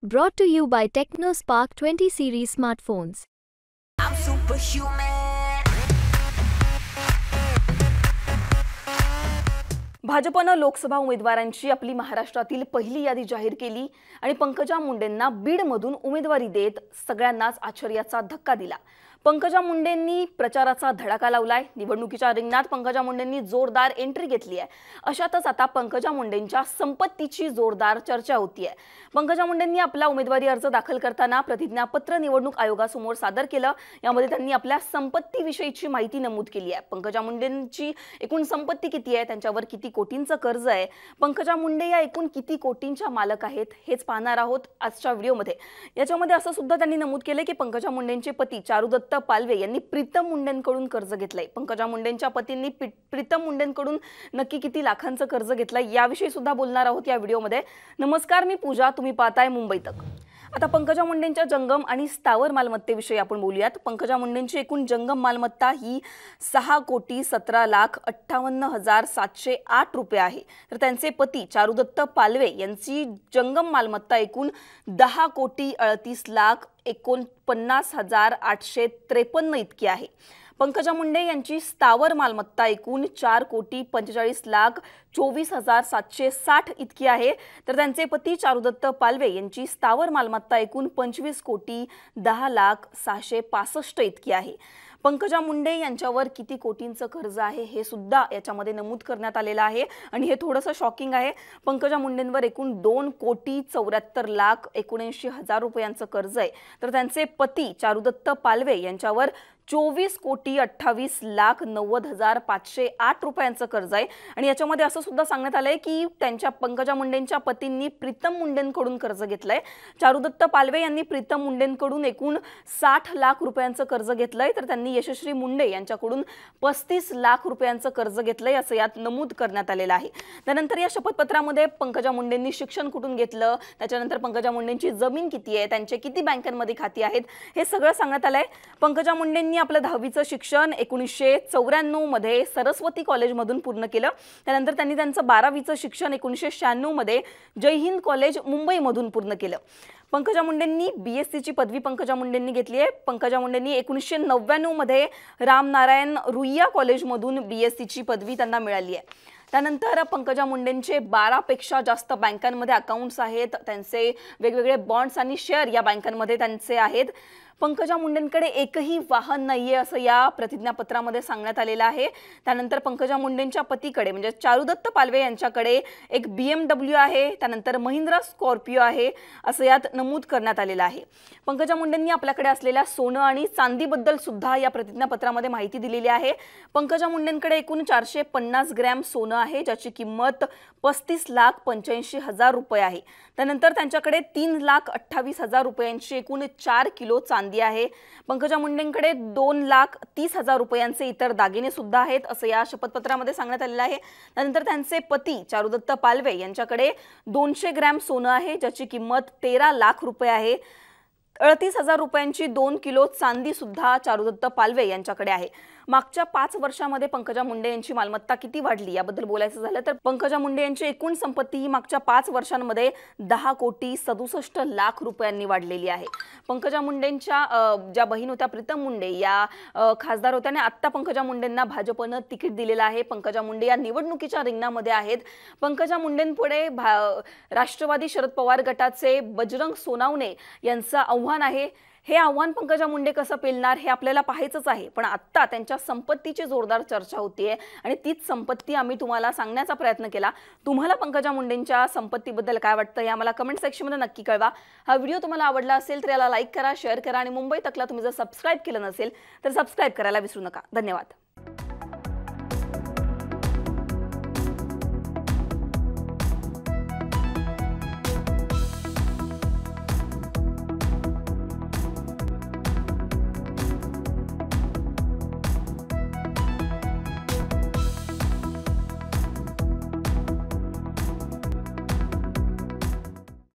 Brought to you by TechnoSpark 20 series smartphones. I'm superhuman. भाजपनं लोकसभा उमेदवारांची आपली महाराष्ट्रातील पहिली यादी जाहीर केली आणि पंकजा मुंडेंना बीडमधून उमेदवारी देत सगळ्यांनाच आश्चर्याचा धक्का दिला। पंकजा मुंडेंनी प्रचाराचा धडाका लावलाय। निवडणुकीच्या रिंगणात पंकजा मुंडेंनी जोरदार एंट्री घेतली आहे। अशातच आता पंकजा मुंडेंच्या संपत्तीची जोरदार चर्चा होतीये। पंकजा मुंडेंनी आपला उमेदवारी अर्ज दाखल करताना प्रतिज्ञापत्र निवडणूक आयोगासमोर सादर केलं। यामध्ये त्यांनी आपल्या संपत्तीविषयीची माहिती नमूद केली आहे। पंकजा मुंडेंची एकूण संपत्ती किती आहे, त्यांच्यावर किती कोटींचं कर्ज आहे, पंकजा मुंडे या एकूण किती कोटींच्या मालक आहेत हेच पाहणार आहोत आजच्या व्हिडिओमध्ये। याच्यामध्ये असं सुद्धा त्यांनी नमूद केले की पंकजा मुंडेंचे पती चारुदत्त पालवे यांनी प्रीतम मुंडेंकडून कर्ज घेतलंय। पंकजा मुंडेंच्या पतींनी प्रीतम मुंडेंकडून नक्की किती लाखांचं कर्ज घेतलंय याविषयी सुद्धा बोलणार आहोत या व्हिडिओमध्ये। नमस्कार, मी पूजा, तुम्ही पाहताय मुंबई तक। आता पंकजा मुंडेंच्या जंगम आणि स्थावर मालमत्तेविषयी आपण बोलूयात। पंकजा मुंडेंची एकूण जंगम मालमत्ता ही 6,17,58,708 रुपये आहे। तर त्यांचे पती चारुदत्त पालवे यांची जंगम मालमत्ता एकूण 10,38,49,853 इतकी आहे। पंकजा मुंडे यांची स्थावर मालमत्ता एकूण 4,45,24,760 इतकी आहे। तर त्यांचे पती चारुदत्त पालवे यांची स्थावर मालमत्ता एकूण 25,10,06,65 इतकी आहे। पंकजा मुंडे यांच्यावर किती कोटींचं कर्ज आहे हे सुद्धा याच्यामध्ये नमूद करण्यात आलेलं आहे आणि हे थोडंसं शॉकिंग आहे। पंकजा मुंडेंवर एकूण 2,74,79,000 रुपयांचं कर्ज आहे। तर त्यांचे पती चारुदत्त पालवे यांच्यावर 24,28,90,508 रुपयांचं कर्ज आहे आणि याच्यामध्ये असं सुद्धा सांगण्यात आलंय की त्यांच्या पंकजा मुंडेंच्या पतींनी प्रीतम मुंडेंकडून कर्ज घेतलंय। चारुदत्त पालवे यांनी प्रीतम मुंडेंकडून एकूण 60 लाख रुपयांचं कर्ज घेतलंय। तर त्यांनी यशस्वी मुंडे यांच्याकडून 35 लाख रुपयांचं कर्ज घेतलंय असं यात नमूद करण्यात आलेलं आहे। त्यानंतर या शपथपत्रामध्ये पंकजा मुंडेंनी शिक्षण कुठून घेतलं, त्याच्यानंतर पंकजा मुंडेंची जमीन किती आहे, त्यांचे किती बँकांमध्ये खाती आहेत हे सगळं सांगण्यात आलंय। पंकजा मुंडेंनी आपलं 10वीचं शिक्षण 1994 मध्ये सरस्वती कॉलेजमधून पूर्ण केलं। त्यानंतर त्यांनी त्यांचं 12वीचं शिक्षण 1996 मध्ये जय हिंद कॉलेज मुंबईमधून पूर्ण केलं। पंकजा मुंडेंनी BSc ची पदवी पंकजा मुंडेंनी घेतली आहे। पंकजा मुंडेंनी 1999 मध्ये रामनारायण रुईया कॉलेजमधून BSc ची पदवी त्यांना मिळाली आहे। त्यानंतर पंकजा मुंडेंचे 12 पेक्षा जास्त बँकांमध्ये अकाउंट्स आहेत। त्यांचे वेगवेगळे बॉन्ड्स आणि शेअर या बँकांमध्ये त्यांचे आहेत। पंकजा मुंडेंकडे एकही वाहन नाहीये असं या प्रतिज्ञापत्रामध्ये सांगण्यात आलेलं आहे। त्यानंतर पंकजा मुंडेंच्या पतीकडे म्हणजे चारुदत्त पालवे यांच्याकडे एक BMW आहे, त्यानंतर महिंद्रा स्कॉर्पिओ आहे असं यात नमूद करण्यात आलेलं आहे। पंकजा मुंडेंनी आपल्याकडे असलेल्या सोनं आणि चांदीबद्दल सुद्धा या प्रतिज्ञापत्रामध्ये माहिती दिलेली आहे। पंकजा मुंडेंकडे एकूण 450 ग्रॅम सोनं आहे ज्याची किंमत 35,85,000 रुपये आहे। त्यानंतर त्यांच्याकडे 3,28,000 रुपयांची एकूण 4 किलो चांदी आहे। पंकजा मुंडेंकडे 2,30,000 रुपयांचे इतर दागिने सुद्धा आहेत असं या शपथपत्रामध्ये सांगण्यात आलेलं आहे। त्यानंतर त्यांचे पती चारुदत्त पालवे यांच्याकडे 200 ग्रॅम सोनं आहे ज्याची किंमत 13 लाख रुपये आहे। 38,000 रुपयांची 2 किलो चांदी सुद्धा चारुदत्त पालवे यांच्याकडे आहे। मागच्या 5 वर्षांमध्ये पंकजा मुंडे यांची मालमत्ता किती वाढली याबद्दल बोलायचं झालं तर पंकजा मुंडे यांची एकूण संपत्ती ही मागच्या 5 वर्षांमध्ये 10,67,00,000 रुपयांनी वाढलेली आहे। पंकजा मुंडेंच्या ज्या बहीण होत्या प्रीतम मुंडे या खासदार होत्या आणि आता पंकजा मुंडेंना भाजपनं तिकीट दिलेलं आहे। पंकजा मुंडे या निवडणुकीच्या रिंगणामध्ये आहेत। पंकजा मुंडेंपुढे राष्ट्रवादी शरद पवार गटाचे बजरंग सोनावणे यांचं आव्हान आहे। हे आव्हान पंकजा मुंडे कसं पेलणार हे आपल्याला पाहायचंच आहे। पण आता त्यांच्या संपत्तीची जोरदार चर्चा होतीये आणि तीच संपत्ती आम्ही तुम्हाला सांगण्याचा प्रयत्न केला। तुम्हाला पंकजा मुंडेंच्या संपत्तीबद्दल काय वाटतं हे आम्हाला कमेंट सेक्शनमध्ये नक्की कळवा। हा व्हिडिओ तुम्हाला आवडला असेल तर याला लाईक करा, शेअर करा आणि मुंबई तकला तुम्ही जर सबस्क्राइब केलं नसेल तर सबस्क्राइब करायला विसरू नका। धन्यवाद।